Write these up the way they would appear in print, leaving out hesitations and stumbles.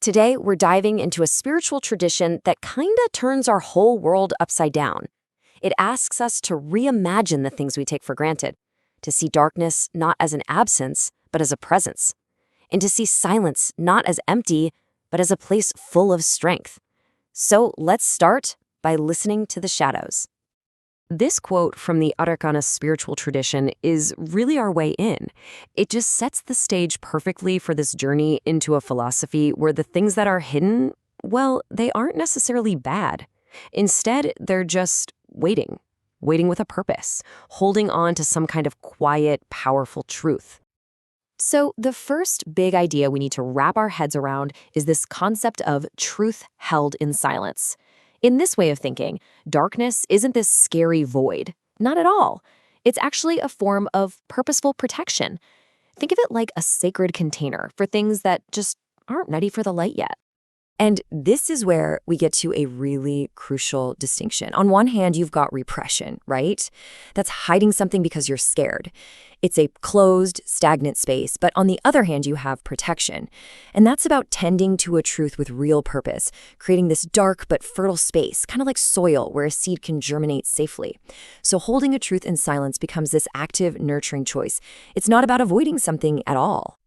Today, we're diving into a spiritual tradition that kinda turns our whole world upside down. It asks us to reimagine the things we take for granted, to see darkness not as an absence, but as a presence, and to see silence not as empty, but as a place full of strength. So let's start by listening to the shadows. This quote from the Arreqqana spiritual tradition is really our way in. It just sets the stage perfectly for this journey into a philosophy where the things that are hidden, well, they aren't necessarily bad. Instead, they're just waiting with a purpose, holding on to some kind of quiet, powerful truth. So, the first big idea we need to wrap our heads around is this concept of truth held in silence. In this way of thinking, darkness isn't this scary void. Not at all. It's actually a form of purposeful protection. Think of it like a sacred container for things that just aren't ready for the light yet. And this is where we get to a really crucial distinction. On one hand, you've got repression, right? That's hiding something because you're scared. It's a closed, stagnant space. But on the other hand, you have protection. And that's about tending to a truth with real purpose, creating this dark but fertile space, kind of like soil where a seed can germinate safely. So holding a truth in silence becomes this active, nurturing choice. It's not about avoiding something at all.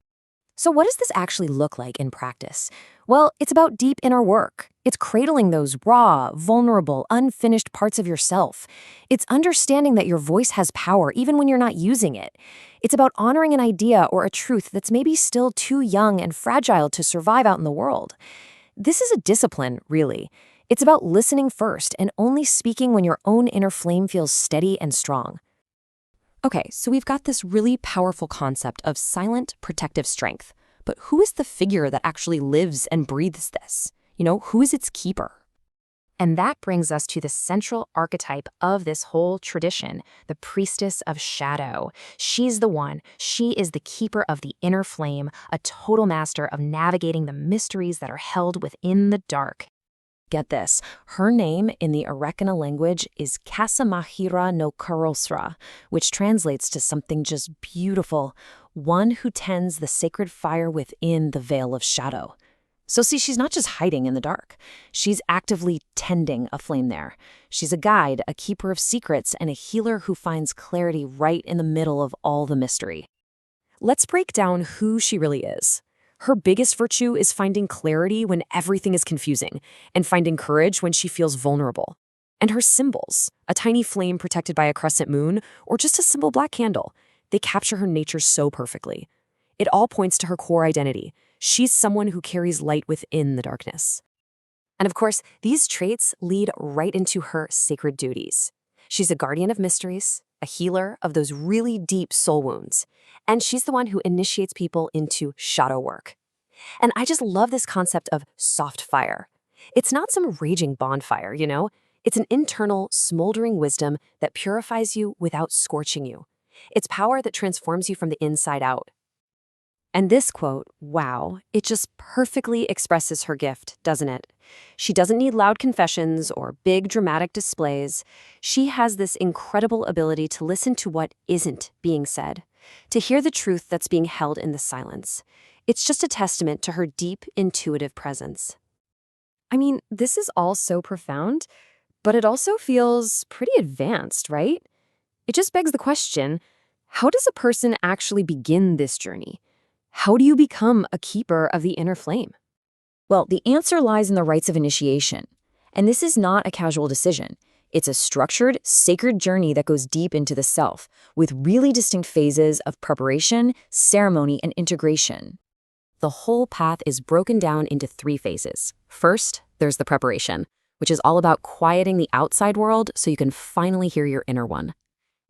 So what does this actually look like in practice? Well, it's about deep inner work. It's cradling those raw, vulnerable, unfinished parts of yourself. It's understanding that your voice has power even when you're not using it. It's about honoring an idea or a truth that's maybe still too young and fragile to survive out in the world. This is a discipline, really. It's about listening first and only speaking when your own inner flame feels steady and strong. Okay, so we've got this really powerful concept of silent, protective strength. But who is the figure that actually lives and breathes this? Who is its keeper? And that brings us to the central archetype of this whole tradition, the priestess of shadow. She's the one. She is the keeper of the inner flame, a total master of navigating the mysteries that are held within the dark. Get this, her name in the Arreqqana language is Kasamahira no Karosra, which translates to something just beautiful, one who tends the sacred fire within the veil of shadow. So see, she's not just hiding in the dark. She's actively tending a flame there. She's a guide, a keeper of secrets, and a healer who finds clarity right in the middle of all the mystery. Let's break down who she really is. Her biggest virtue is finding clarity when everything is confusing, and finding courage when she feels vulnerable. And her symbols, a tiny flame protected by a crescent moon, or just a simple black candle, they capture her nature so perfectly. It all points to her core identity. She's someone who carries light within the darkness. And of course, these traits lead right into her sacred duties. She's a guardian of mysteries, a healer of those really deep soul wounds, and she's the one who initiates people into shadow work. And I just love this concept of soft fire. It's not some raging bonfire, It's an internal, smoldering wisdom that purifies you without scorching you. It's power that transforms you from the inside out. And this quote, wow, it just perfectly expresses her gift, doesn't it? She doesn't need loud confessions or big dramatic displays. She has this incredible ability to listen to what isn't being said, to hear the truth that's being held in the silence. It's just a testament to her deep, intuitive presence. I mean, this is all so profound, but it also feels pretty advanced, right? It just begs the question, how does a person actually begin this journey? How do you become a keeper of the inner flame? Well, the answer lies in the rites of initiation. And this is not a casual decision. It's a structured, sacred journey that goes deep into the self, with really distinct phases of preparation, ceremony, and integration. The whole path is broken down into 3 phases. First, there's the preparation, which is all about quieting the outside world so you can finally hear your inner one.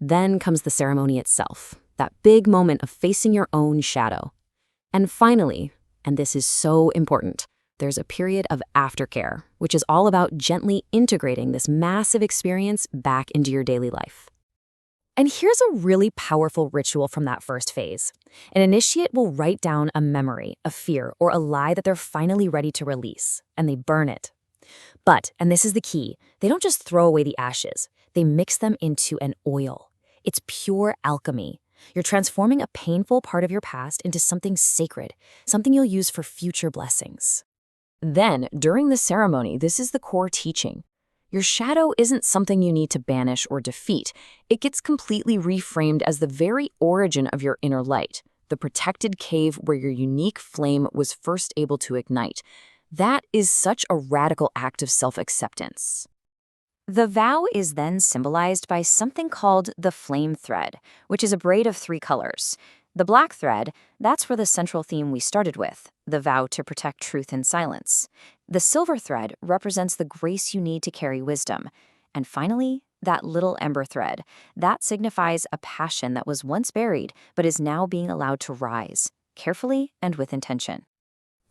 Then comes the ceremony itself, that big moment of facing your own shadow. And finally, and this is so important, there's a period of aftercare, which is all about gently integrating this massive experience back into your daily life. And here's a really powerful ritual from that first phase. An initiate will write down a memory, a fear, or a lie that they're finally ready to release, and they burn it. But, and this is the key, they don't just throw away the ashes, they mix them into an oil. It's pure alchemy. You're transforming a painful part of your past into something sacred, something you'll use for future blessings. Then, during the ceremony, this is the core teaching. Your shadow isn't something you need to banish or defeat. It gets completely reframed as the very origin of your inner light, the protected cave where your unique flame was first able to ignite. That is such a radical act of self-acceptance. The vow is then symbolized by something called the flame thread, which is a braid of 3 colors. The black thread, that's for the central theme we started with, the vow to protect truth in silence. The silver thread represents the grace you need to carry wisdom. And finally, that little ember thread, that signifies a passion that was once buried but is now being allowed to rise, carefully and with intention.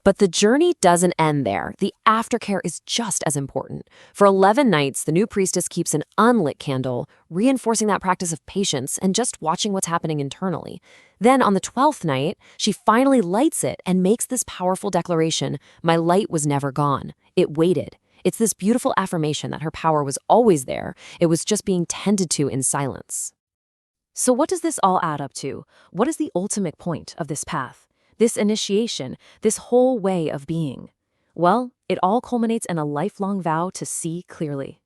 But the journey doesn't end there. The aftercare is just as important. For 11 nights, the new priestess keeps an unlit candle, reinforcing that practice of patience and just watching what's happening internally. Then on the 12th night, she finally lights it and makes this powerful declaration: "My light was never gone. It waited." It's this beautiful affirmation that her power was always there. It was just being tended to in silence. So what does this all add up to? What is the ultimate point of this path? This initiation, this whole way of being? Well, it all culminates in a lifelong vow to see clearly.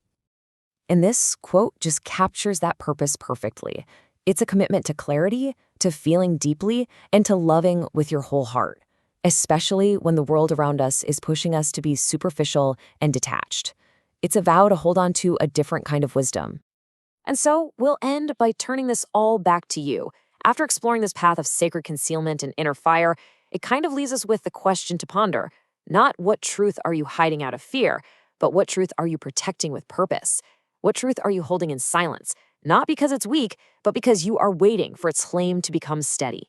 And this quote just captures that purpose perfectly. It's a commitment to clarity, to feeling deeply, and to loving with your whole heart, especially when the world around us is pushing us to be superficial and detached. It's a vow to hold on to a different kind of wisdom. And so we'll end by turning this all back to you. After exploring this path of sacred concealment and inner fire, it kind of leaves us with the question to ponder. Not what truth are you hiding out of fear, but what truth are you protecting with purpose? What truth are you holding in silence? Not because it's weak, but because you are waiting for its flame to become steady.